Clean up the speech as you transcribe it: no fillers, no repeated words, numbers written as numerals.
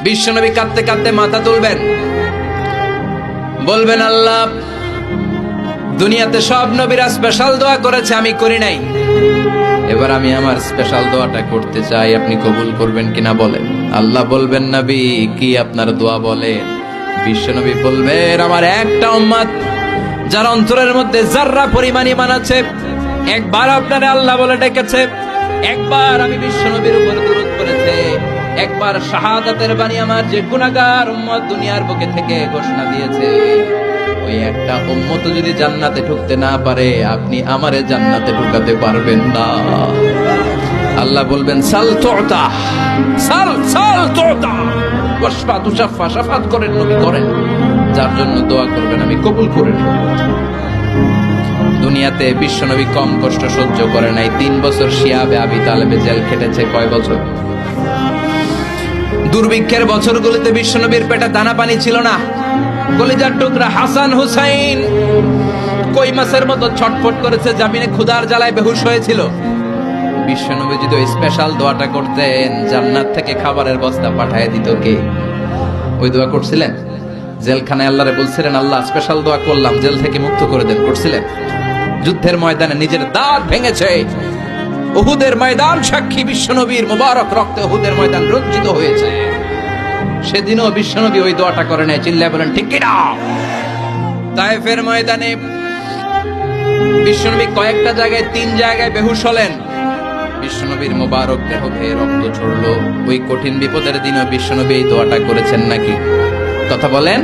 বিশ্বনবী কাঁদতে কাঁদতে মাথা তুলবেন, বলবেন আল্লাহ, দুনিয়াতে সব নবীরা স্পেশাল দোয়া করেছে, আমি করি নাই, এবার আমি আমার স্পেশাল দোয়াটা করতে চাই, আপনি কবুল করবেন কিনা বলেন। আল্লাহ বলবেন, নবী কি আপনার দোয়া বলেন? বিশ্বনবী বলবেন, আমার একটা উম্মত যার অন্তরের মধ্যে যাররা পরিমাণ ঈমান আছে, একবার আপনারে আল্লাহ বলে ডেকেছে, একবার আমি বিশ্বনবীর উপর দুরূদ পড়েছে, একবার শাহাদাতের বাণী আমার যে গুনাহগার উম্মত দুনিয়ার বুকে থেকে ঘোষণা দিয়েছে, ওই একটা উম্মত যদি জান্নাতে ঢুকতে না পারে, আপনি আমারে জান্নাতে ঢুকাতে পারবেন না। আল্লাহ বলবেন, সাল তুতা, সাল সাল তুতা, ওয়াশফা তুশাফা, শাফাত করেন নবী করেন, যার জন্য দোয়া করবেন আমি কবুল করে নেব। দুনিয়াতে বিশ্বনবী কম কষ্ট সহ্য করে নাই। 3 বছর শিয়াবে আবি তালেবে জেল খেটেছে। কয় বছর? দুর্ভিক্ষের বছরগুলোতে বিশ্বনবীর পেটে দানা পানি ছিল না। কলিজার টুকরা হাসান হুসাইন কই মাছের মতো ছটফট করেছে, জামিনে ক্ষুধার জ্বালায় বেহুশ হয়েছিল। বিশ্বনবী যদি ওই স্পেশাল দোয়াটা করতেন, জান্নাত থেকে খাবারের বস্তা পাঠিয়ে দিত কে? ওই দোয়া করছিলেন? জেলখানায় আল্লাহরে বলছিলেন, আল্লাহ স্পেশাল দোয়া করলাম, জেল থেকে মুক্ত করে দেন, করছিলেন? যুদ্ধের ময়দানে নিজের দাঁত ভেঙেছে, উহুদের ময়দান সাক্ষী, বিশ্বনবীর মুবারক রক্তে উহুদের ময়দান রঞ্জিত হয়েছে। সেদিনও বিশ্বনবী ওই দোয়াটা করে নাই। চিল্লায় বলেন ঠিক কিনা? তায়েফের ময়দানে বিশ্বনবী কয়েকটা জায়গায়, 3 জায়গায় বেহুশ হলেন। বিশ্বনবীর মুবারক দেহ বেয়ে রক্ত ঝরলো। ওই কঠিন বিপদের দিনও বিশ্বনবী এই দোয়াটা করেছেন নাকি? কথা বলেন।